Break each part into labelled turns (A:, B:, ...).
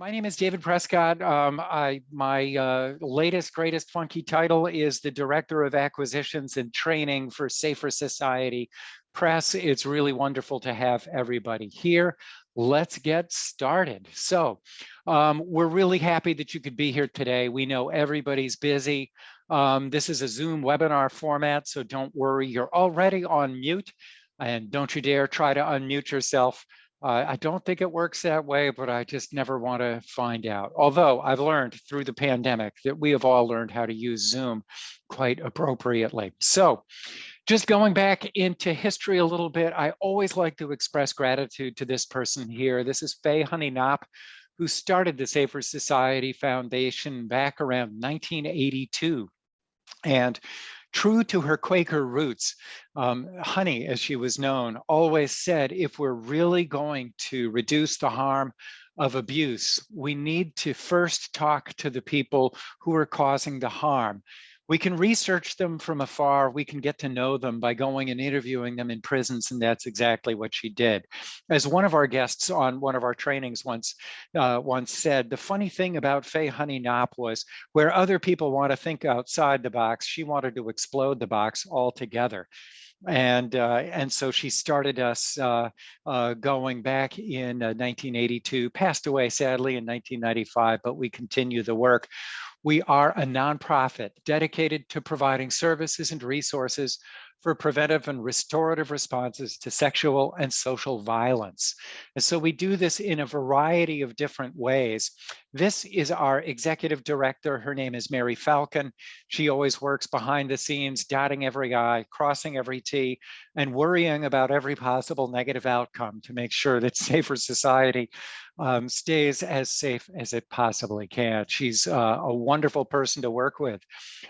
A: My name is David Prescott. My latest, greatest funky title is the Director of Acquisitions and Training for Safer Society Press. It's really wonderful to have everybody here. Let's get started. We're really happy that you could be here today. We know everybody's busy. This is a Zoom webinar format, so don't worry, you're already on mute, and don't you dare try to unmute yourself. I don't think it works that way, but I just never want to find out. Although I've learned through the pandemic that we have all learned how to use Zoom quite appropriately. So just going back into history a little bit, I always like to express gratitude to this person here. This is Faye Honey Knopp, who started the Safer Society Foundation back around 1982. And true to her Quaker roots, Honey, as she was known, always said, if we're really going to reduce the harm of abuse, we need to first talk to the people who are causing the harm. We can research them from afar. We can get to know them by going and interviewing them in prisons, and that's exactly what she did. As one of our guests on one of our trainings once said, the funny thing about Faye Honey Knopp was where other people want to think outside the box, she wanted to explode the box altogether. And so she started us going back in 1982, passed away sadly in 1995, but we continue the work. We are a nonprofit dedicated to providing services and resources for preventive and restorative responses to sexual and social violence. And so we do this in a variety of different ways. This is our executive director. Her name is Mary Falcon. She always works behind the scenes, dotting every I, crossing every T, and worrying about every possible negative outcome to make sure that Safer Society stays as safe as it possibly can. She's a wonderful person to work with.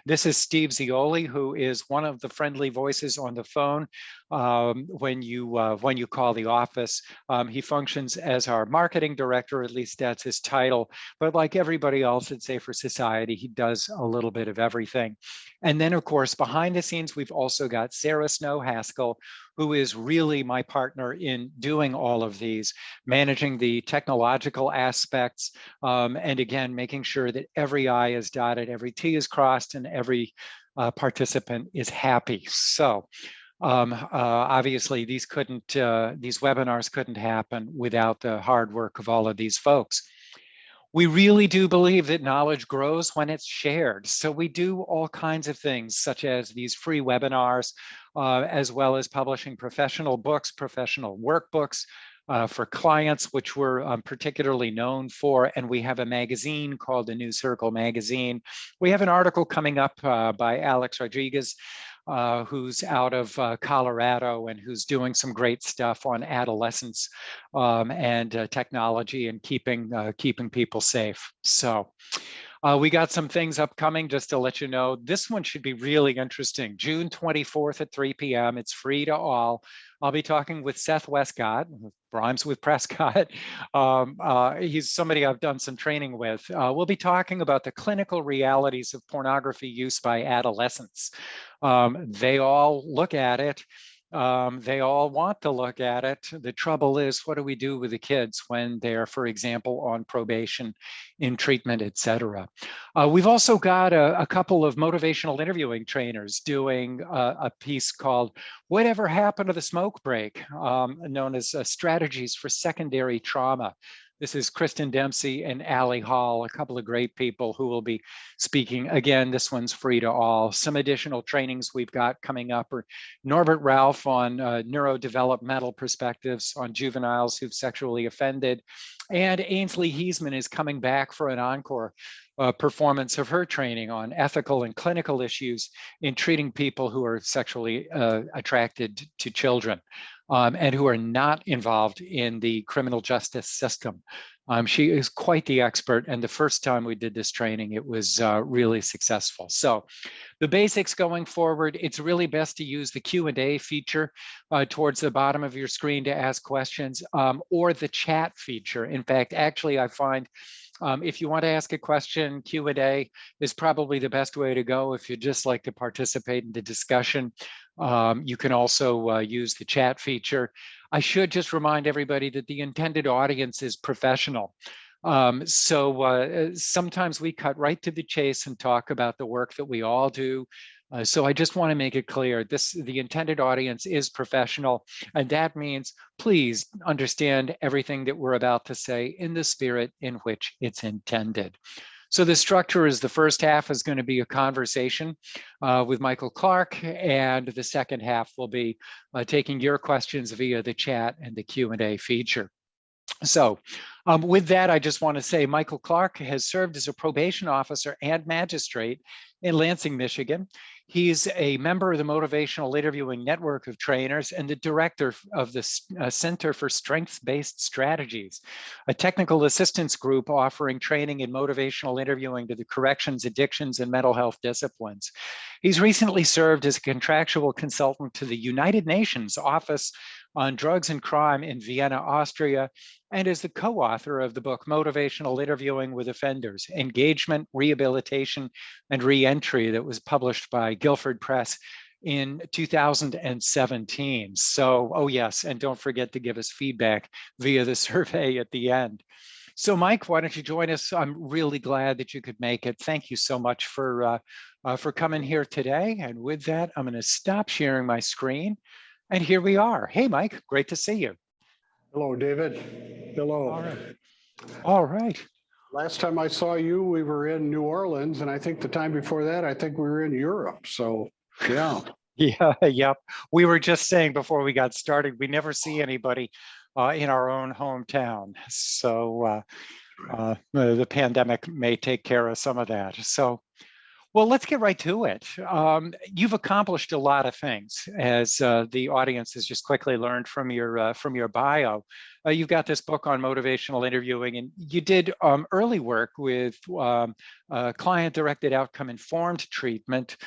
A: This is Steve Zioli, who is one of the friendly voices on the phone when you call the office. He functions as our marketing director, at least that's his title. But like everybody else at Safer Society, he does a little bit of everything. And then, of course, behind the scenes, we've also got Sarah Snow Haskell, who is really my partner in doing all of these, managing the technological aspects, and again, making sure that every I is dotted, every T is crossed, and every participant is happy. So obviously these webinars couldn't happen without the hard work of all of these folks. We really do believe that knowledge grows when it's shared. So we do all kinds of things, such as these free webinars, as well as publishing professional books, professional workbooks for clients, which we're particularly known for. And we have a magazine called the New Circle Magazine. We have an article coming up by Alex Rodriguez, who's out of Colorado and who's doing some great stuff on adolescence and technology and keeping people safe. So we got some things upcoming just to let you know. This one should be really interesting. June 24th at 3 p.m. It's free to all. I'll be talking with Seth Westcott, rhymes with Prescott. He's somebody I've done some training with. We'll be talking about the clinical realities of pornography use by adolescents. They all look at it. They all want to look at it. The trouble is, what do we do with the kids when they're, for example, on probation, in treatment, et cetera? We've also got a couple of motivational interviewing trainers doing a piece called Whatever Happened to the Smoke Break, known as Strategies for Secondary Trauma. This is Kristen Dempsey and Allie Hall, a couple of great people who will be speaking. Again, this one's free to all. Some additional trainings we've got coming up are Norbert Ralph on neurodevelopmental perspectives on juveniles who've sexually offended. And Ainsley Heisman is coming back for an encore performance of her training on ethical and clinical issues in treating people who are sexually attracted to children. And who are not involved in the criminal justice system. She is quite the expert, and the first time we did this training, it was really successful. So the basics going forward, it's really best to use the Q&A feature towards the bottom of your screen to ask questions, or the chat feature. In fact, actually, I find if you want to ask a question, Q&A is probably the best way to go if you just like to participate in the discussion. You can also use the chat feature. I should just remind everybody that the intended audience is professional. Sometimes we cut right to the chase and talk about the work that we all do. So I just want to make it clear, the intended audience is professional, and that means please understand everything that we're about to say in the spirit in which it's intended. So the structure is the first half is going to be a conversation with Michael Clark, and the second half will be taking your questions via the chat and the Q&A feature. So with that, I just want to say Michael Clark has served as a probation officer and magistrate in Lansing, Michigan. He's a member of the Motivational Interviewing Network of Trainers and the director of the Center for Strengths-Based Strategies, a technical assistance group offering training in motivational interviewing to the corrections, addictions, and mental health disciplines. He's recently served as a contractual consultant to the United Nations Office on Drugs and Crime in Vienna, Austria, and is the co-author of the book Motivational Interviewing with Offenders, Engagement, Rehabilitation, and Reentry that was published by Guilford Press in 2017. So, oh yes, and don't forget to give us feedback via the survey at the end. So Mike, why don't you join us? I'm really glad that you could make it. Thank you so much for coming here today. And with that, I'm going to stop sharing my screen. And here we are. Hey, Mike, great to see you.
B: Hello, David. Hello.
A: All right. All right.
B: Last time I saw you, we were in New Orleans, and I think the time before that, I think we were in Europe. So, yeah.
A: Yeah, yep. We were just saying before we got started, we never see anybody in our own hometown. So the pandemic may take care of some of that. So, well, let's get right to it. You've accomplished a lot of things, as the audience has just quickly learned from your bio. You've got this book on motivational interviewing, and you did early work with client-directed outcome-informed treatment,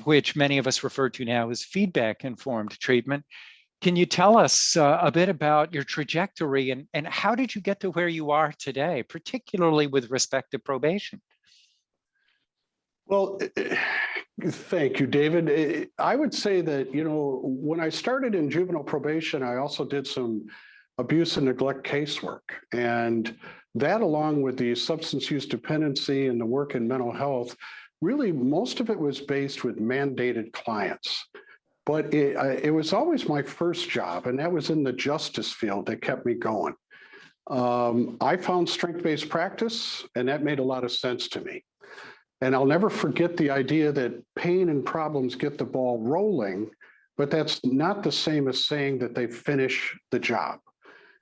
A: which many of us refer to now as feedback-informed treatment. Can you tell us a bit about your trajectory and how did you get to where you are today, particularly with respect to probation?
B: Well, thank you, David. I would say that, when I started in juvenile probation, I also did some abuse and neglect casework. And that, along with the substance use dependency and the work in mental health, really most of it was based with mandated clients. But it was always my first job, and that was in the justice field that kept me going. I found strength-based practice, and that made a lot of sense to me. And I'll never forget the idea that pain and problems get the ball rolling, but that's not the same as saying that they finish the job.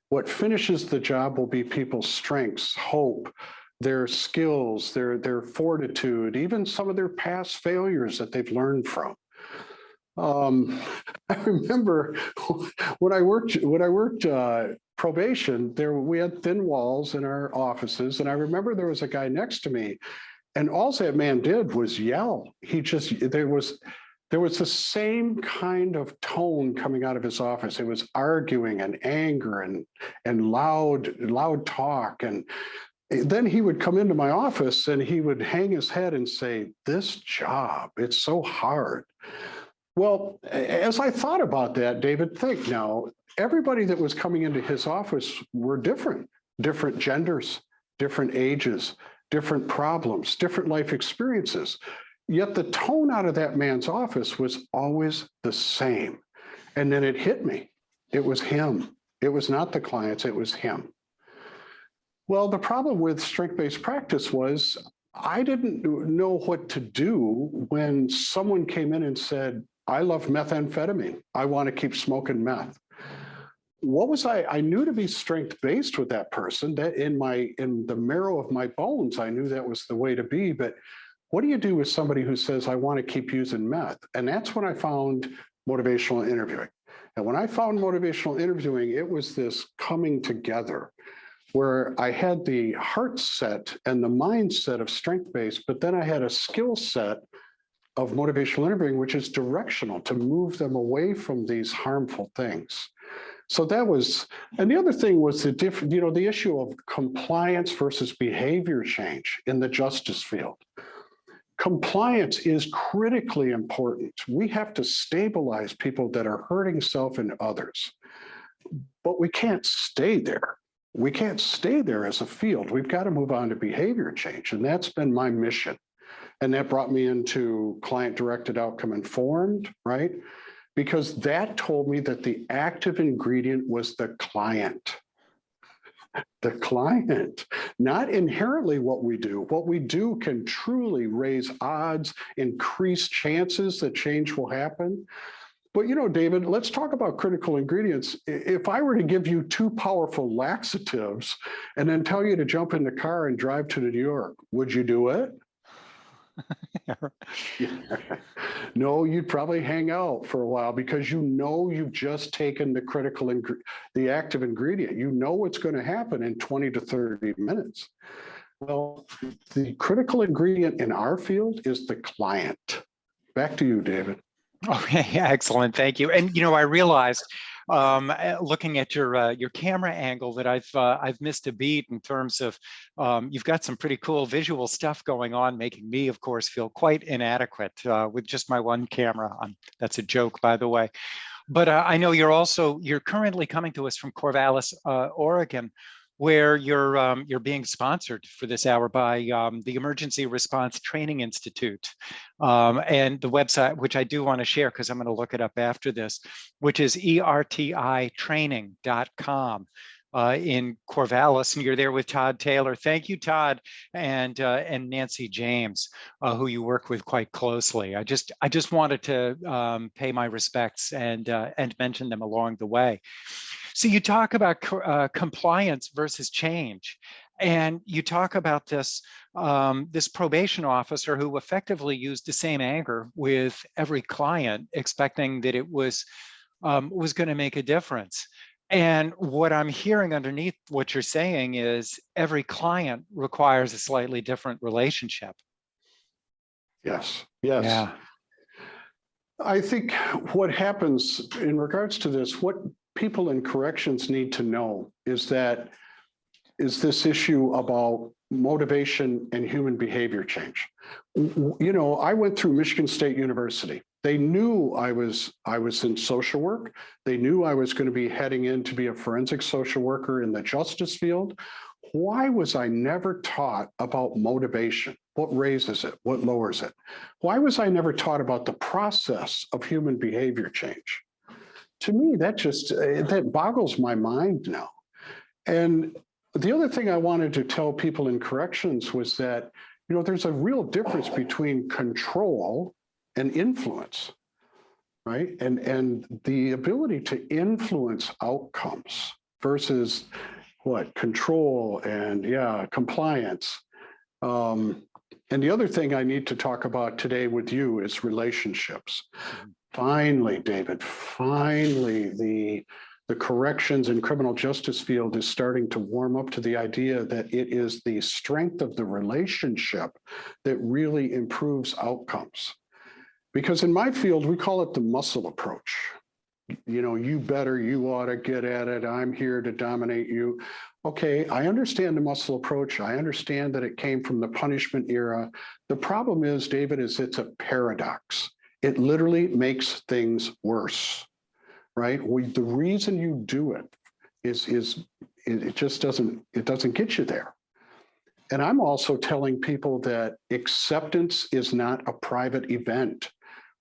B: What finishes the job will be people's strengths, hope, their skills, their fortitude, even some of their past failures that they've learned from. I remember when I worked probation, we had thin walls in our offices, and I remember there was a guy next to me. And all that man did was yell. There was the same kind of tone coming out of his office. It was arguing and anger and loud talk. And then he would come into my office and he would hang his head and say, "This job, it's so hard." Well, as I thought about that, David, think now, everybody that was coming into his office were different genders, different ages, different problems, different life experiences. Yet the tone out of that man's office was always the same. And then it hit me. It was him. It was not the clients, it was him. Well, the problem with strength-based practice was I didn't know what to do when someone came in and said, "I love methamphetamine. I want to keep smoking meth." What was I knew to be strength-based with that person, that in the marrow of my bones, I knew that was the way to be. But what do you do with somebody who says, "I want to keep using meth"? And that's when I found motivational interviewing. And when I found motivational interviewing, it was this coming together where I had the heart set and the mindset of strength-based, but then I had a skill set of motivational interviewing, which is directional to move them away from these harmful things. So that was, and the other thing was the issue of compliance versus behavior change in the justice field. Compliance is critically important. We have to stabilize people that are hurting self and others, but we can't stay there. we can't stay there as a field. We've got to move on to behavior change. And that's been my mission. And that brought me into client-directed outcome informed, right? Because that told me that the active ingredient was the client. The client, not inherently what we do. What we do can truly raise odds, increase chances that change will happen. But, you know, David, let's talk about critical ingredients. If I were to give you two powerful laxatives and then tell you to jump in the car and drive to New York, would you do it? No, you'd probably hang out for a while because you know you've just taken the active ingredient. You know what's going to happen in 20 to 30 minutes. Well, the critical ingredient in our field is the client. Back to you, David.
A: Okay, excellent. Thank you. And, you know, I realized looking at your camera angle that I've missed a beat in terms of you've got some pretty cool visual stuff going on, making me, of course, feel quite inadequate with just my one camera. That's a joke, by the way. But I know you're currently coming to us from Corvallis, Oregon, where you're being sponsored for this hour by the Emergency Response Training Institute, and the website, which I do want to share because I'm going to look it up after this, which is ertitraining.com in Corvallis, and you're there with Todd Taylor. Thank you, Todd, and Nancy James, who you work with quite closely. I just wanted to pay my respects and mention them along the way. So you talk about compliance versus change, and you talk about this this probation officer who effectively used the same anger with every client, expecting that it was going to make a difference. And what I'm hearing underneath what you're saying is every client requires a slightly different relationship.
B: Yes. Yes.
A: Yeah.
B: I think what happens in regards to this, what people in corrections need to know is this issue about motivation and human behavior change. You know, I went through Michigan State University. They knew I was in social work. They knew I was going to be heading in to be a forensic social worker in the justice field. Why was I never taught about motivation? What raises it? What lowers it? Why was I never taught about the process of human behavior change? To me, that boggles my mind now. And the other thing I wanted to tell people in corrections was that, you know, there's a real difference between control and influence, right? And the ability to influence outcomes versus control and compliance. And the other thing I need to talk about today with you is relationships. Finally, David, the corrections and criminal justice field is starting to warm up to the idea that it is the strength of the relationship that really improves outcomes. Because in my field, we call it the muscle approach. You know, you ought to get at it. I'm here to dominate you. Okay, I understand the muscle approach. I understand that it came from the punishment era. The problem is, David, it's a paradox. It literally makes things worse, right? The reason you do it is it just doesn't get you there. And I'm also telling people that acceptance is not a private event.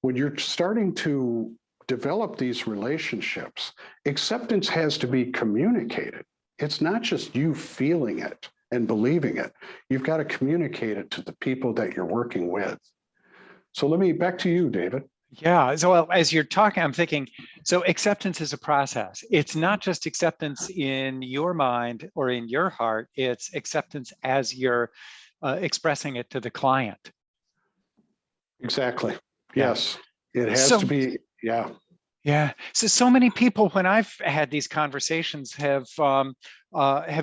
B: When you're starting to develop these relationships, acceptance has to be communicated. It's not just you feeling it and believing it. You've got to communicate it to the people that you're working with. So back to you, David.
A: Yeah, so as you're talking, I'm thinking, so acceptance is a process. It's not just acceptance in your mind or in your heart, it's acceptance as you're expressing it to the client.
B: Exactly. Yes, it has to be. Yeah.
A: Yeah. So many people, when I've had these conversations, have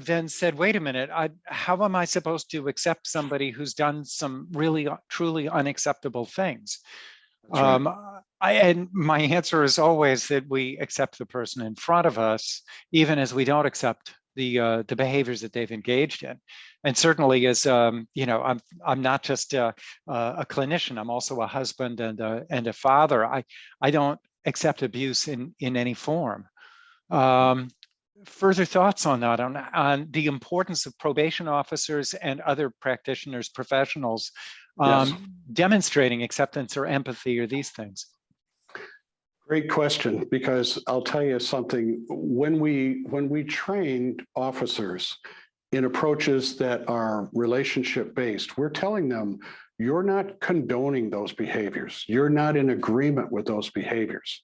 A: then said, "Wait a minute, how am I supposed to accept somebody who's done some really, truly unacceptable things?"
B: Right.
A: And my answer is always that we accept the person in front of us, even as we don't accept the behaviors that they've engaged in. And certainly, as you know, I'm not just a clinician. I'm also a husband and a father. I don't accept abuse in any form. further thoughts on that, on the importance of probation officers and other practitioners, professionals,
B: Yes.
A: demonstrating acceptance or empathy or these things?
B: Great question, because I'll tell you something. When we trained officers in approaches that are relationship based, we're telling them you're not condoning those behaviors. You're not in agreement with those behaviors.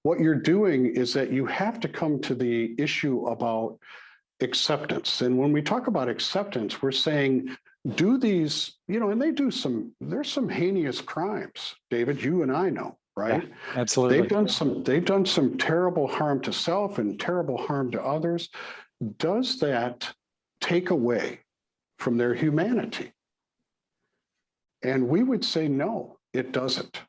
B: What you're doing is that you have to come to the issue about acceptance. And when we talk about acceptance, we're saying, do these, and there's some heinous crimes, David, you and I know, right?
A: Yeah, absolutely.
B: They've done some terrible harm to self and terrible harm to others. Does that take away from their humanity? And we would say, no, it doesn't.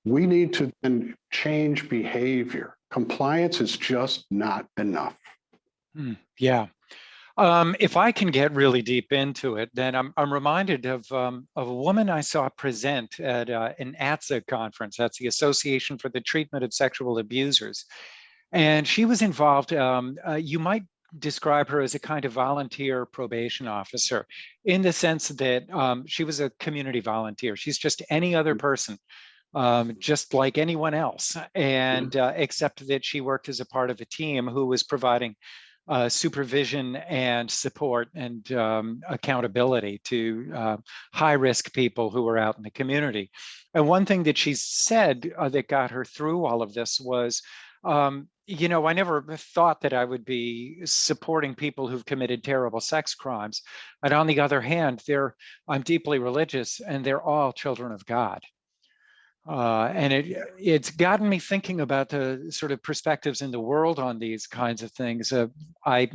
B: We need to then change behavior. Compliance is just not enough.
A: Yeah. If I can get really deep into it, then I'm reminded of a woman I saw present at an ATSA conference. That's the Association for the Treatment of Sexual Abusers. And she was involved, you might describe her as a kind of volunteer probation officer, in the sense that she was a community volunteer. She's just any other person, just like anyone else. And except that she worked as a part of a team who was providing supervision and support and accountability to high-risk people who were out in the community. And one thing that she said that got her through all of this was, I never thought that I would be supporting people who've committed terrible sex crimes. And on the other hand, I'm deeply religious, and they're all children of God. And it's gotten me thinking about the sort of perspectives in the world on these kinds of things. I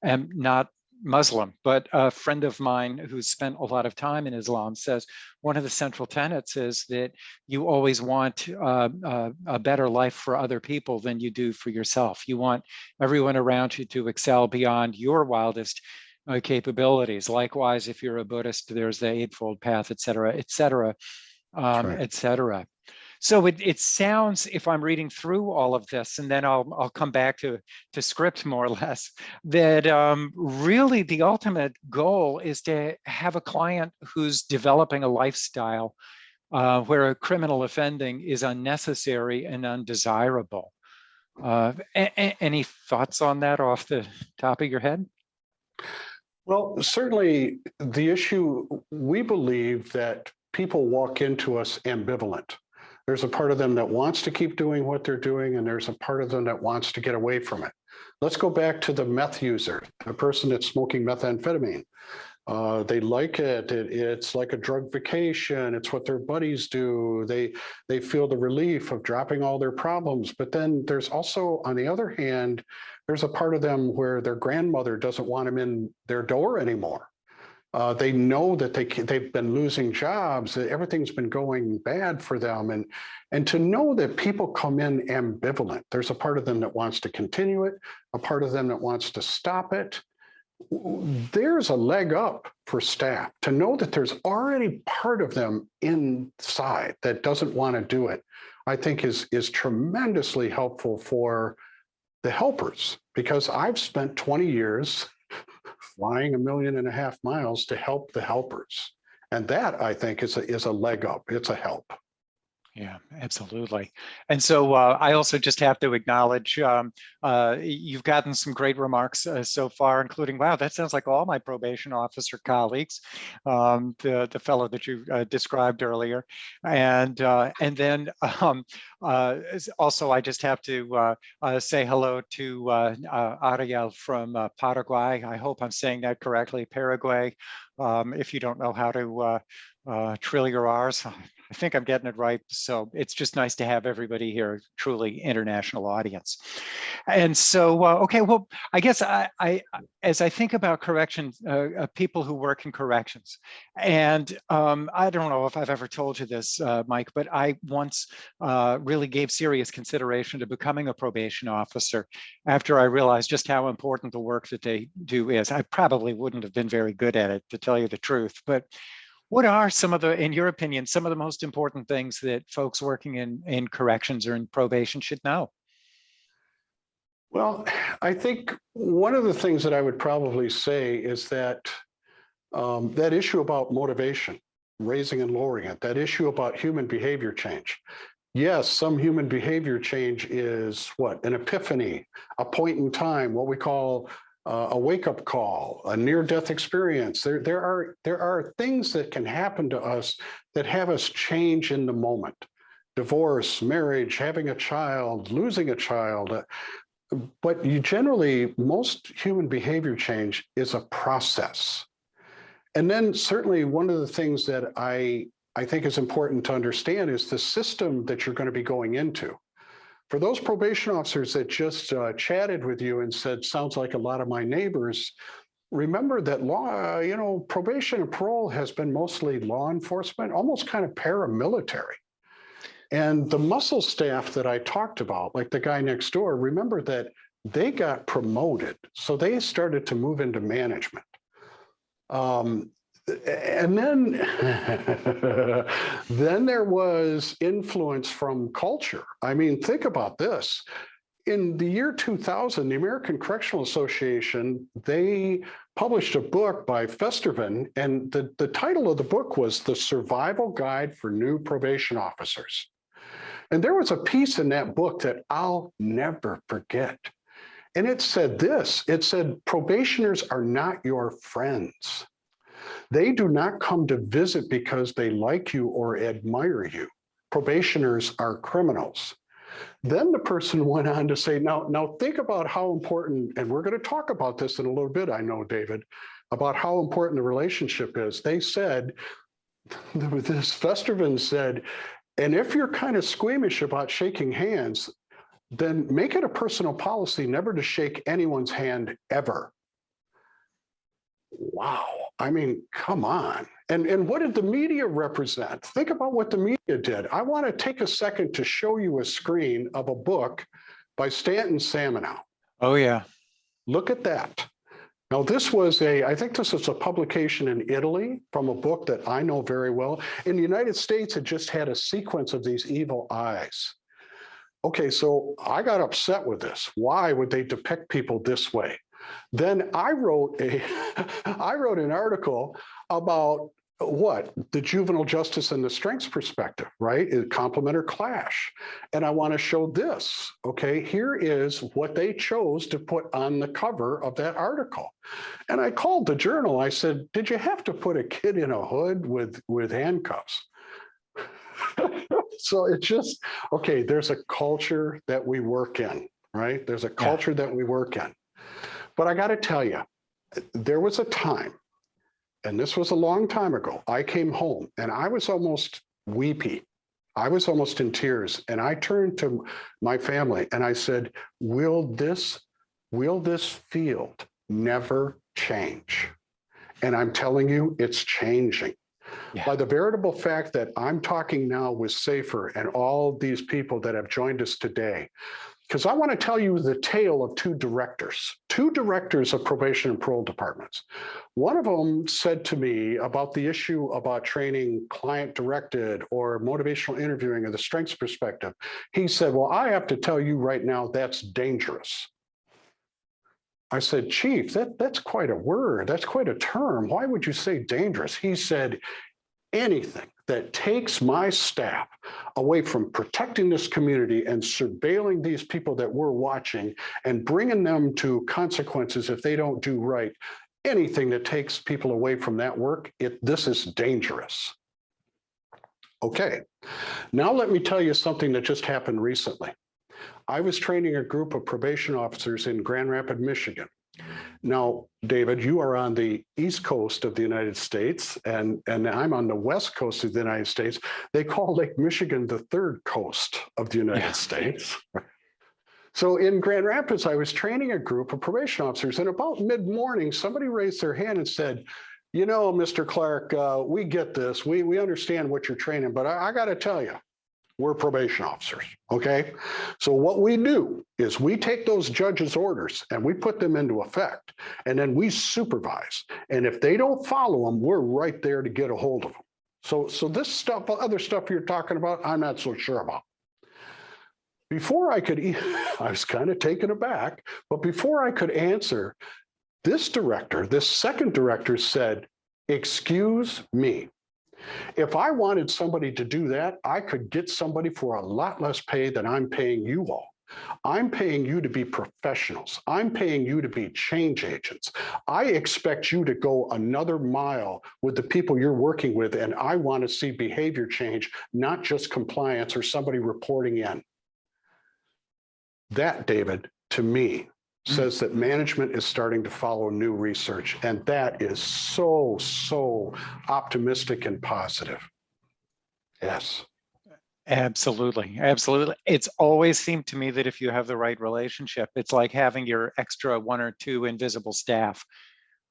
A: am not Muslim, but a friend of mine who's spent a lot of time in Islam says one of the central tenets is that you always want a better life for other people than you do for yourself. You want everyone around you to excel beyond your wildest capabilities. Likewise, if you're a Buddhist, there's the Eightfold Path, et cetera, et cetera.
B: Right.
A: Et cetera. So it sounds, if I'm reading through all of this, and then I'll come back to script more or less, that really the ultimate goal is to have a client who's developing a lifestyle where criminal offending is unnecessary and undesirable. Any thoughts on that off the top of your head?
B: Well, certainly the issue, we believe that people walk into us ambivalent. There's a part of them that wants to keep doing what they're doing, and there's a part of them that wants to get away from it. Let's go back to the meth user, the person that's smoking methamphetamine. They like it. It's like a drug vacation. It's what their buddies do. They feel the relief of dropping all their problems. But then there's also, on the other hand, there's a part of them where their grandmother doesn't want them in their door anymore. They know that they've been losing jobs, that everything's been going bad for them. And to know that people come in ambivalent, there's a part of them that wants to continue it, a part of them that wants to stop it. There's a leg up for staff to know that there's already part of them inside that doesn't want to do it. I think is tremendously helpful for the helpers, because I've spent 20 years flying 1.5 million miles to help the helpers. And that, I think, is a leg up. It's a help.
A: Yeah, absolutely. And so I also just have to acknowledge you've gotten some great remarks so far, including, wow, that sounds like all my probation officer colleagues, the fellow that you described earlier. And then also I just have to say hello to Ariel from Paraguay. I hope I'm saying that correctly, Paraguay. If you don't know how to trill your R's, I think I'm getting it right. So it's just nice to have everybody here, truly international audience. And so, okay, well, I guess as I think about corrections, people who work in corrections, and I don't know if I've ever told you this, Mike, but I once really gave serious consideration to becoming a probation officer after I realized just how important the work that they do is. I probably wouldn't have been very good at it, to tell you the truth, but what are some of the, in your opinion, some of the most important things that folks working in corrections or in probation should know?
B: Well, I think one of the things that I would probably say is that that issue about motivation, raising and lowering it, that issue about human behavior change. Yes, some human behavior change is what? An epiphany, a point in time, what we call a wake-up call, a near-death experience. There are things that can happen to us that have us change in the moment. Divorce, marriage, having a child, losing a child. But you generally, most human behavior change is a process. And then certainly one of the things that I think is important to understand is the system that you're going to be going into. For those probation officers that just chatted with you and said, sounds like a lot of my neighbors, remember that law, probation and parole has been mostly law enforcement, almost kind of paramilitary. And the muscle staff that I talked about, like the guy next door, remember that they got promoted. So they started to move into management. And then, then there was influence from culture. I mean, think about this. In the year 2000, the American Correctional Association, they published a book by Festervan, and the title of the book was The Survival Guide for New Probation Officers. And there was a piece in that book that I'll never forget. And it said this, it said, probationers are not your friends. They do not come to visit because they like you or admire you. Probationers are criminals. Then the person went on to say, now think about how important, and we're going to talk about this in a little bit, I know, David, about how important the relationship is. They said, this Festervan said, and if you're kind of squeamish about shaking hands, then make it a personal policy never to shake anyone's hand ever. Wow. I mean, come on. And what did the media represent? Think about what the media did. I want to take a second to show you a screen of a book by Stanton Saminow.
A: Oh, yeah.
B: Look at that. Now, I think this is a publication in Italy from a book that I know very well. In the United States, it just had a sequence of these evil eyes. Okay, so I got upset with this. Why would they depict people this way? Then I wrote an article about what? The juvenile justice and the strengths perspective, right? Complement or clash. And I want to show this, okay? Here is what they chose to put on the cover of that article. And I called the journal. I said, did you have to put a kid in a hood with handcuffs? So it's just, okay, there's a culture that we work in, right? There's a culture that we work in. But I got to tell you, there was a time, and this was a long time ago, I came home and I was almost weepy. I was almost in tears. And I turned to my family and I said, will this field never change? And I'm telling you, it's changing. Yeah. By the veritable fact that I'm talking now with Safer and all these people that have joined us today, because I want to tell you the tale of two directors of probation and parole departments. One of them said to me about the issue about training client-directed or motivational interviewing or the strengths perspective. He said, well, I have to tell you right now, that's dangerous. I said, Chief, that's quite a word. That's quite a term. Why would you say dangerous? He said, anything that takes my staff away from protecting this community and surveilling these people that we're watching and bringing them to consequences if they don't do right, anything that takes people away from that work, this is dangerous. Okay, now let me tell you something that just happened recently. I was training a group of probation officers in Grand Rapids, Michigan. Now, David, you are on the East Coast of the United States, and I'm on the West Coast of the United States. They call Lake Michigan the third coast of the United States. So in Grand Rapids, I was training a group of probation officers, and about mid-morning, somebody raised their hand and said, you know, Mr. Clark, we get this. We understand what you're training, but I got to tell you, we're probation officers, okay? So what we do is we take those judges' orders and we put them into effect, and then we supervise. And if they don't follow them, we're right there to get a hold of them. So this stuff, other stuff you're talking about, I'm not so sure about. Before I could, I was kind of taken aback, but before I could answer, this director, this second director said, "Excuse me. If I wanted somebody to do that, I could get somebody for a lot less pay than I'm paying you all. I'm paying you to be professionals. I'm paying you to be change agents. I expect you to go another mile with the people you're working with, and I want to see behavior change, not just compliance or somebody reporting in." That, David, to me,
A: Mm.
B: says that management is starting to follow new research, and that is so, so optimistic and positive. Yes.
A: Absolutely. Absolutely. It's always seemed to me that if you have the right relationship, it's like having your extra one or two invisible staff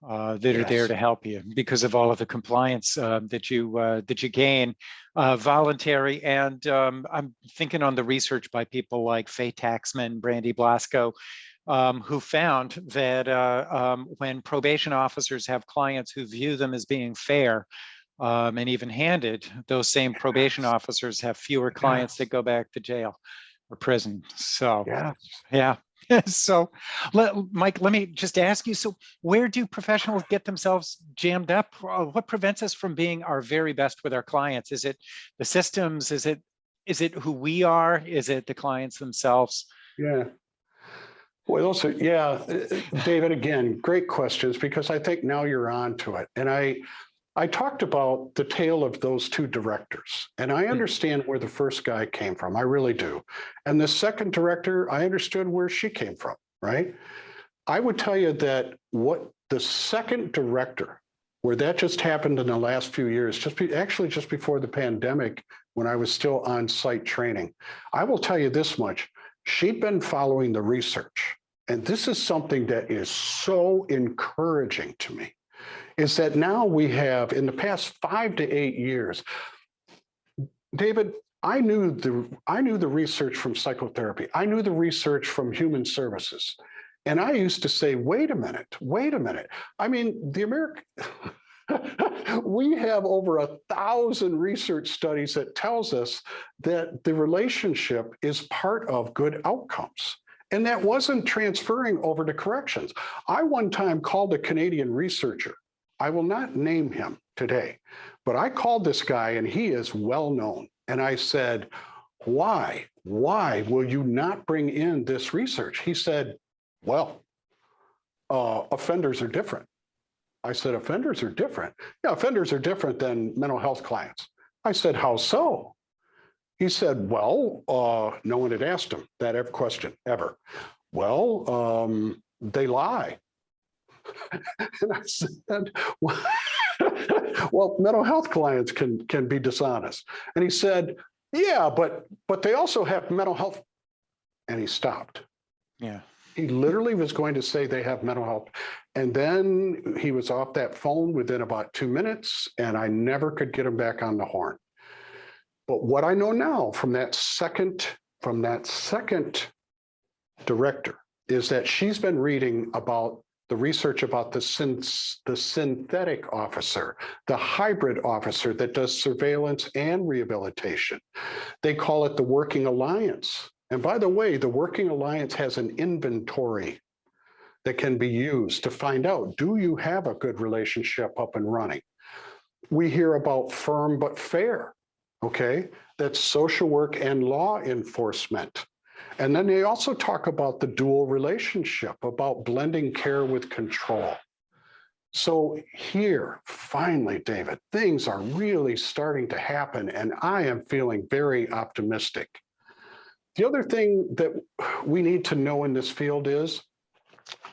A: that are there
B: Yes.
A: to help you because of all of the compliance that you gain, voluntary. And I'm thinking on the research by people like Faye Taxman, Brandy Blasco, who found that when probation officers have clients who view them as being fair and even-handed, those same probation officers have fewer clients that
B: Yes.
A: go back to jail or prison. So,
B: Yes.
A: yeah. So, Mike, let me just ask you, so where do professionals get themselves jammed up? What prevents us from being our very best with our clients? Is it the systems? Is it who we are? Is it the clients themselves?
B: Yeah. Well, also, yeah, David, again, great questions, because I think now you're on to it. And I talked about the tale of those two directors, and I
A: Mm.
B: understand where the first guy came from. I really do. And the second director, I understood where she came from, right? I would tell you that what the second director, where that just happened in the last few years, actually just before the pandemic, when I was still on site training, I will tell you this much. She'd been following the research. And this is something that is so encouraging to me, is that now we have, in the past 5 to 8 years, David, I knew the research from psychotherapy. I knew the research from human services. And I used to say, wait a minute. I mean, the American, we have over 1,000 research studies that tells us that the relationship is part of good outcomes. And that wasn't transferring over to corrections. I one time called a Canadian researcher. I will not name him today, but I called this guy, and he is well known. And I said, why will you not bring in this research? He said, well, offenders are different. I said, offenders are different? Yeah, offenders are different than mental health clients. I said, how so? He said, well, no one had asked him that question ever. Well, they lie. And I said, well, mental health clients can be dishonest. And he said, yeah, but they also have mental health. And he stopped.
A: Yeah.
B: He literally was going to say they have mental health. And then he was off that phone within about 2 minutes, and I never could get him back on the horn. But what I know now from that second director is that she's been reading about the research about the synthetic officer, the hybrid officer that does surveillance and rehabilitation. They call it the working alliance. And by the way, the working alliance has an inventory that can be used to find out, do you have a good relationship up and running? We hear about firm but fair, okay? That's social work and law enforcement. And then they also talk about the dual relationship, about blending care with control. So here, finally, David, things are really starting to happen, and I am feeling very optimistic. The other thing that we need to know in this field is,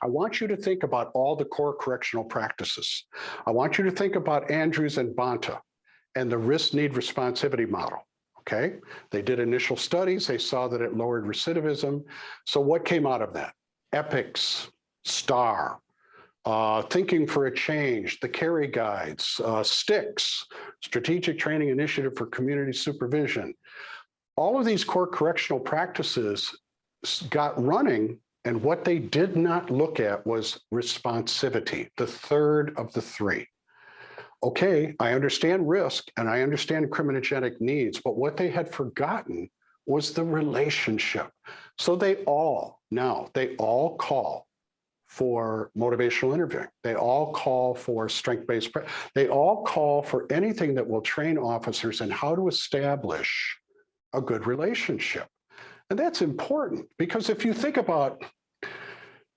B: I want you to think about all the core correctional practices. I want you to think about Andrews and Bonta and the risk-need-responsivity model. Okay, they did initial studies. They saw that it lowered recidivism. So what came out of that? EPICS, STAR, Thinking for a Change, the Carey Guides, STICS, Strategic Training Initiative for Community Supervision. All of these core correctional practices got running, and what they did not look at was responsivity, the third of the three. Okay, I understand risk and I understand criminogenic needs, but what they had forgotten was the relationship. So they all call for motivational interviewing. They all call for strength-based, they all call for anything that will train officers in how to establish a good relationship. And that's important because if you think about,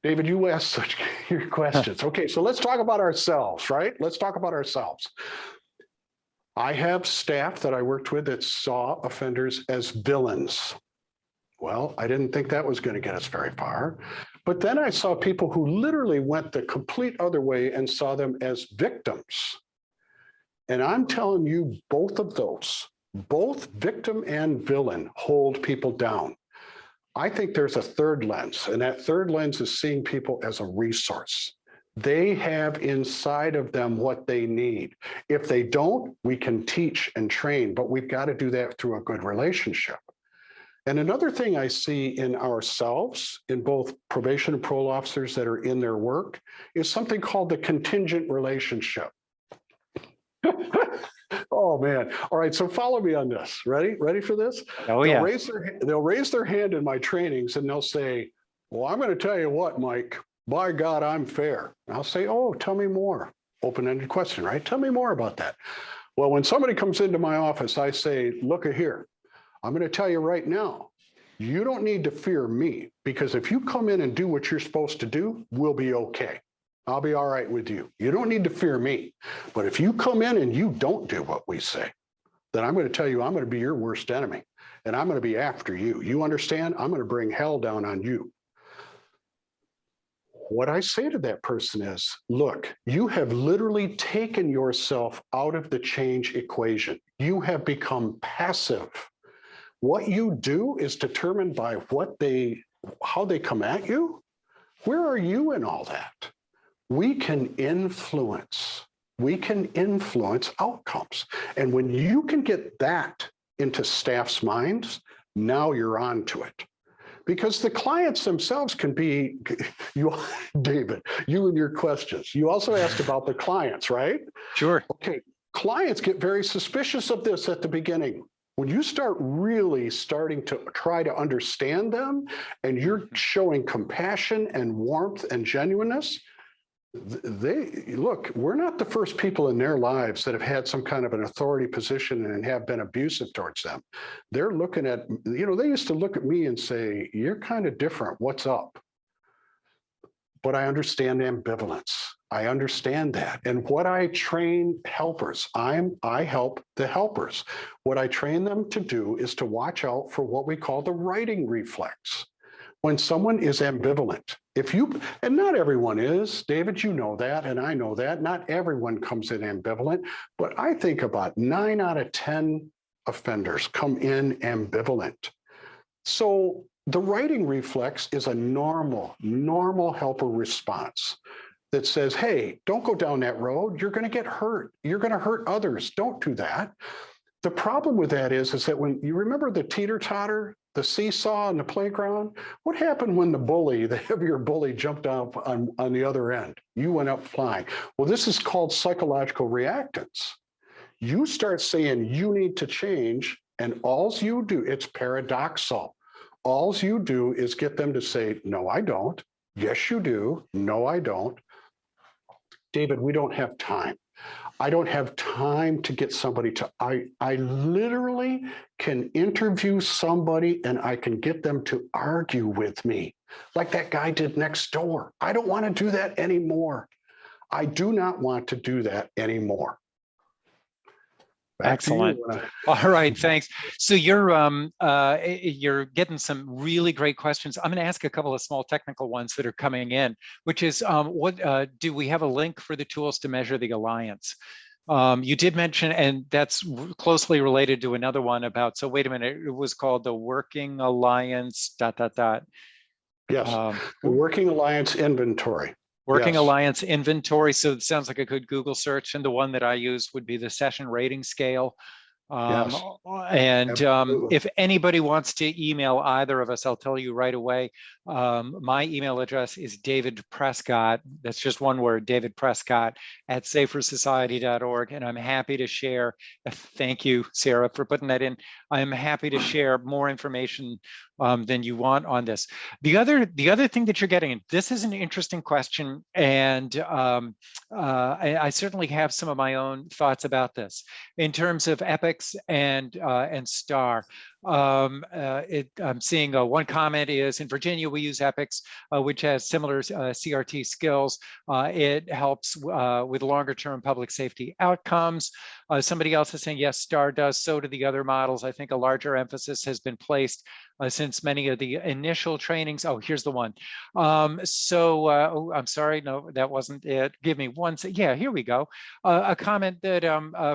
B: David, you asked such your questions. Okay, so let's talk about ourselves, right? Let's talk about ourselves. I have staff that I worked with that saw offenders as villains. Well, I didn't think that was going to get us very far. But then I saw people who literally went the complete other way and saw them as victims. And I'm telling you, both of those, both victim and villain, hold people down. I think there's a third lens, and that third lens is seeing people as a resource. They have inside of them what they need. If they don't, we can teach and train, but we've got to do that through a good relationship. And another thing I see in ourselves, in both probation and parole officers that are in their work, is something called the contingent relationship. Oh man. All right. So follow me on this. Ready for this?
A: Oh, yeah.
B: They'll raise their hand in my trainings and they'll say, well, I'm going to tell you what, Mike, by God, I'm fair. And I'll say, oh, tell me more. Open-ended question, right? Tell me more about that. Well, when somebody comes into my office, I say, look here, I'm going to tell you right now, you don't need to fear me because if you come in and do what you're supposed to do, we'll be okay. I'll be all right with you. You don't need to fear me. But if you come in and you don't do what we say, then I'm going to tell you, I'm going to be your worst enemy and I'm going to be after you. You understand? I'm going to bring hell down on you. What I say to that person is, look, you have literally taken yourself out of the change equation. You have become passive. What you do is determined by how they come at you. Where are you in all that? We can influence outcomes. And when you can get that into staff's minds, now you're on to it. Because the clients themselves can be, David, you and your questions. You also asked about the clients, right?
A: Sure.
B: Okay, clients get very suspicious of this at the beginning. When you start really starting to try to understand them and you're showing compassion and warmth and genuineness, look, we're not the first people in their lives that have had some kind of an authority position and have been abusive towards them. They're looking at, they used to look at me and say, you're kind of different. What's up? But I understand ambivalence. I understand that. And what I train helpers, I help the helpers. What I train them to do is to watch out for what we call the righting reflex. When someone is ambivalent, and not everyone is, David, you know that, and I know that, not everyone comes in ambivalent, but I think about 9 out of 10 offenders come in ambivalent. So the righting reflex is a normal helper response that says, hey, don't go down that road. You're going to get hurt. You're going to hurt others. Don't do that. The problem with that is that when you remember the teeter-totter, the seesaw on the playground, what happened when the heavier bully jumped up on the other end? You went up flying. Well, this is called psychological reactance. You start saying you need to change, and all you do, it's paradoxal. All you do is get them to say, no, I don't. Yes, you do. No, I don't. David, we don't have time. I don't have time to get somebody to, I literally can interview somebody and I can get them to argue with me like that guy did next door. I don't want to do that anymore. I do not want to do that anymore.
A: Excellent. All right, thanks. So you're getting some really great questions. I'm going to ask a couple of small technical ones that are coming in, which is do we have a link for the tools to measure the alliance? You did mention, and that's closely related to another one about, so wait a minute, it was called the Working Alliance ...
B: Yes, the Working Alliance Inventory.
A: Working Alliance Inventory. So it sounds like a good Google search. And the one that I use would be the session rating scale.
B: Yes,
A: and if anybody wants to email either of us, I'll tell you right away. My email address is David Prescott. That's just one word, David Prescott at safersociety.org. And I'm happy to share. Thank you, Sarah, for putting that in. I'm happy to share more information than you want on this. The other thing that you're getting, and this is an interesting question, and I certainly have some of my own thoughts about this in terms of EPICS and STAR. I'm seeing one comment is in Virginia we use EPICS, which has similar CRT skills. It helps with longer term public safety outcomes. Somebody else is saying yes, STAR does, so do the other models. I think a larger emphasis has been placed since many of the initial trainings. Oh, here's the one. Oh, I'm sorry, no, that wasn't it. Give me one. Yeah, here we go. A comment that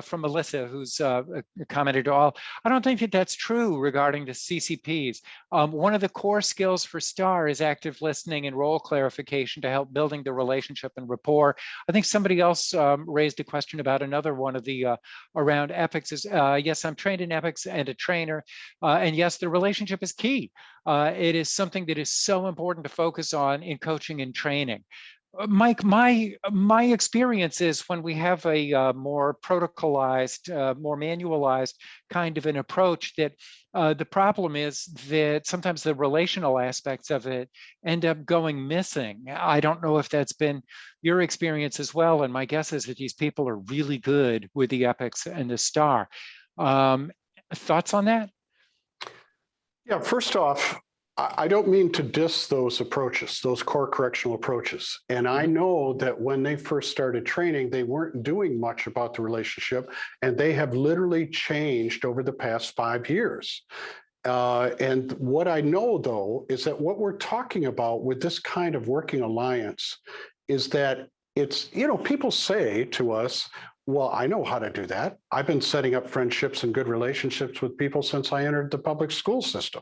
A: from Melissa, who's commented all. I don't think that that's true regarding the CCPs. One of the core skills for STAR is active listening and role clarification to help building the relationship and rapport. I think somebody else raised a question about another one of the around EPICS. Is yes, I'm trained in EPICS and a trainer, and yes, the relationship is key. It is something that is so important to focus on in coaching and training. Mike, my experience is when we have a more protocolized, more manualized kind of an approach, that the problem is that sometimes the relational aspects of it end up going missing. I don't know if that's been your experience as well, and my guess is that these people are really good with the EPICS and the STAR. Thoughts on that?
B: Yeah, first off, I don't mean to diss those approaches, those core correctional approaches. And I know that when they first started training, they weren't doing much about the relationship, and they have literally changed over the past 5 years. And what I know, though, is that what we're talking about with this kind of working alliance is that it's, people say to us, well, I know how to do that. I've been setting up friendships and good relationships with people since I entered the public school system.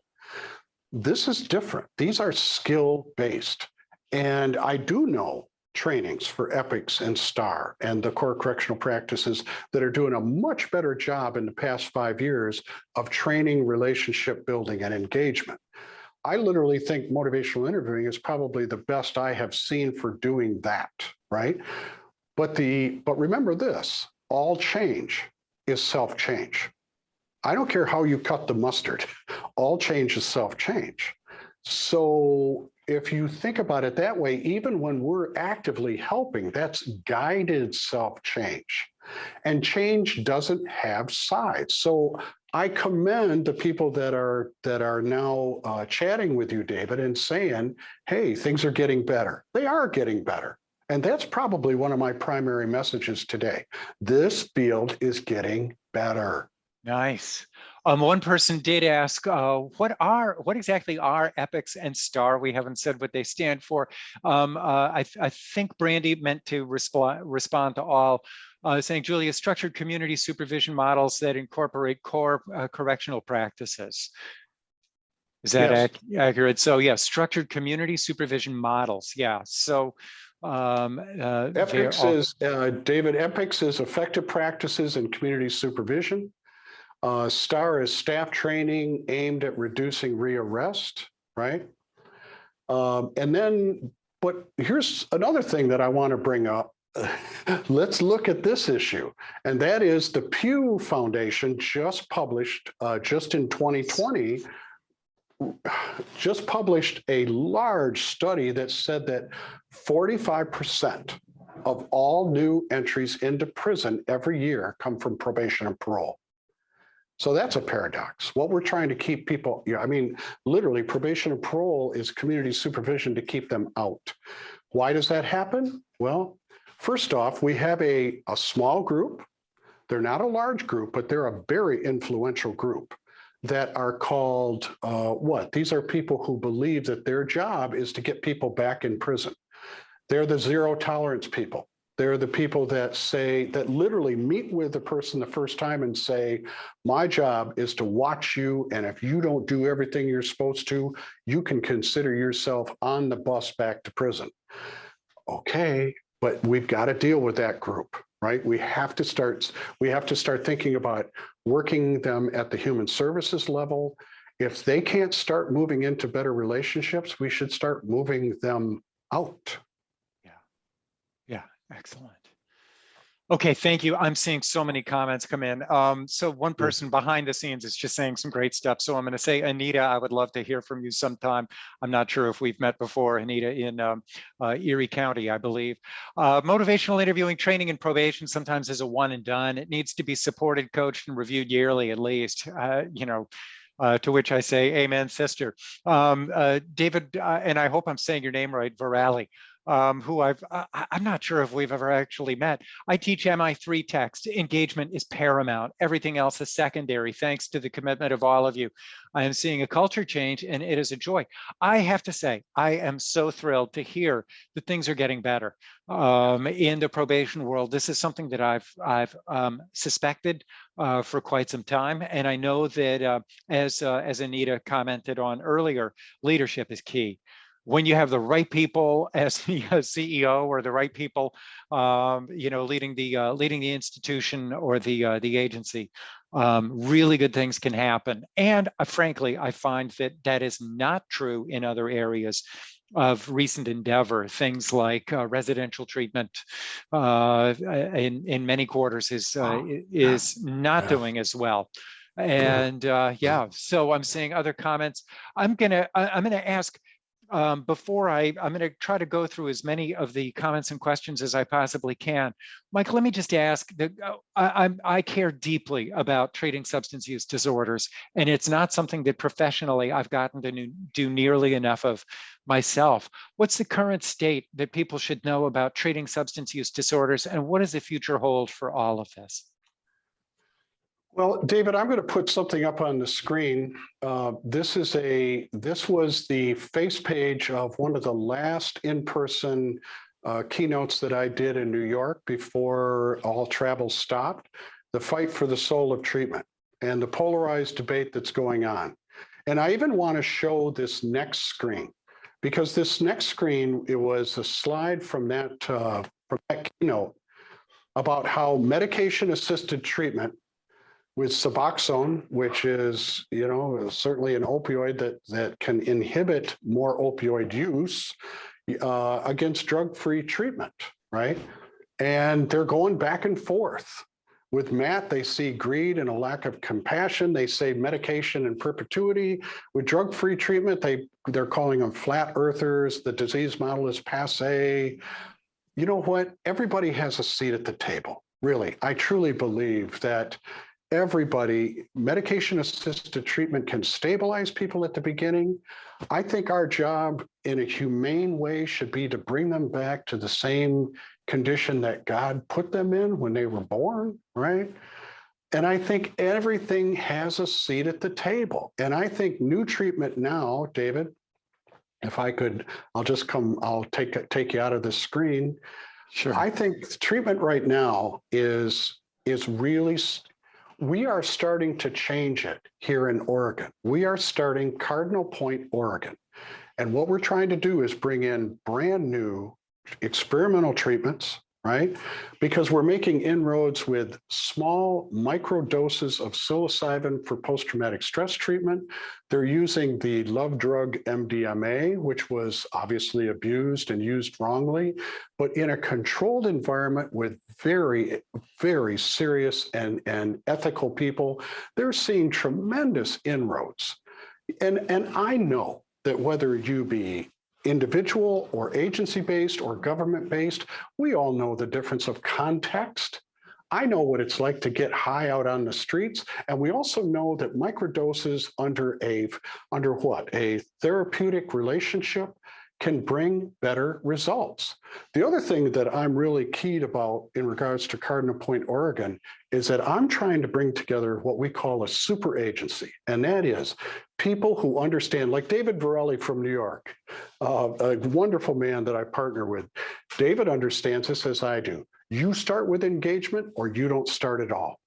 B: This is different. These are skill-based. And I do know trainings for EPICS and STAR and the core correctional practices that are doing a much better job in the past 5 years of training, relationship building, and engagement. I literally think motivational interviewing is probably the best I have seen for doing that, right? But remember this, all change is self-change. I don't care how you cut the mustard, all change is self-change. So if you think about it that way, even when we're actively helping, that's guided self-change. And change doesn't have sides. So I commend the people that are now chatting with you, David, and saying, hey, things are getting better. They are getting better. And that's probably one of my primary messages today. This field is getting better.
A: Nice. One person did ask, what exactly are EPICS and STAR? We haven't said what they stand for. I think Brandy meant to respond to all, saying, Julia, structured community supervision models that incorporate core correctional practices. Is that accurate? So yeah, structured community supervision models. Yeah. So
B: EPICS is, David, EPICS is effective practices in community supervision. STAR is staff training aimed at reducing rearrest, right? But here's another thing that I want to bring up. Let's look at this issue. And that is the Pew Foundation just published, just in 2020, just published a large study that said that 45% of all new entries into prison every year come from probation and parole. So that's a paradox. What we're trying to keep people, literally probation and parole is community supervision to keep them out. Why does that happen? Well, first off, we have a small group. They're not a large group, but they're a very influential group that are called what? These are people who believe that their job is to get people back in prison. They're the zero tolerance people. They're the people that literally meet with the person the first time and say, my job is to watch you, and if you don't do everything you're supposed to, you can consider yourself on the bus back to prison. Okay, but we've got to deal with that group, right? We have to start thinking about working them at the human services level If they can't start moving into better relationships, we should start moving them out.
A: Yeah. Yeah. Excellent. Okay, thank you. I'm seeing so many comments come in. So one person behind the scenes is just saying some great stuff. So I'm going to say, Anita, I would love to hear from you sometime. I'm not sure if we've met before, Anita, in Erie County, I believe. Motivational interviewing, training, and probation sometimes is a one and done. It needs to be supported, coached, and reviewed yearly at least. To which I say, amen, sister. David, and I hope I'm saying your name right, Virali. Who I'm not sure if we've ever actually met. I teach MI3 text. Engagement is paramount. Everything else is secondary. Thanks to the commitment of all of you, I am seeing a culture change, and it is a joy. I have to say, I am so thrilled to hear that things are getting better in the probation world. This is something that I've suspected for quite some time, and I know that as Anita commented on earlier, leadership is key. When you have the right people as the CEO or the right people, leading the institution or the agency, really good things can happen. And frankly, I find that is not true in other areas of recent endeavor. Things like residential treatment in many quarters is not doing as well. And so I'm seeing other comments. I'm gonna ask. I'm going to try to go through as many of the comments and questions as I possibly can. Mike, let me just ask that I care deeply about treating substance use disorders, and it's not something that professionally I've gotten to do nearly enough of myself. What's the current state that people should know about treating substance use disorders, and what does the future hold for all of this?
B: Well, David, I'm going to put something up on the screen. This was the face page of one of the last in-person keynotes that I did in New York before all travel stopped, the fight for the soul of treatment and the polarized debate that's going on. And I even want to show this next screen, because this next screen, it was a slide from that keynote about how medication-assisted treatment with Suboxone, which is, certainly an opioid that can inhibit more opioid use, against drug-free treatment, right? And they're going back and forth. With Matt, they see greed and a lack of compassion. They say medication in perpetuity. With drug-free treatment, they're calling them flat earthers. The disease model is passé. You know what? Everybody has a seat at the table. Really, I truly believe that medication-assisted treatment can stabilize people at the beginning. I think our job in a humane way should be to bring them back to the same condition that God put them in when they were born, right? And I think everything has a seat at the table. And I think new treatment now, David, if I could, I'll take you out of the screen.
A: Sure.
B: I think treatment right now is really, we are starting to change it here in Oregon. We are starting Cardinal Point, Oregon. And what we're trying to do is bring in brand new experimental treatments, right? Because we're making inroads with small micro doses of psilocybin for post-traumatic stress treatment. They're using the love drug MDMA, which was obviously abused and used wrongly, but in a controlled environment with very, very serious and ethical people. They're seeing tremendous inroads. And I know that whether you be individual or agency-based or government-based, we all know the difference of context. I know what it's like to get high out on the streets. And we also know that microdoses under a therapeutic relationship can bring better results. The other thing that I'm really keyed about in regards to Cardinal Point, Oregon, is that I'm trying to bring together what we call a super agency. And that is people who understand, like David Virali from New York, a wonderful man that I partner with. David understands this as I do. You start with engagement or you don't start at all.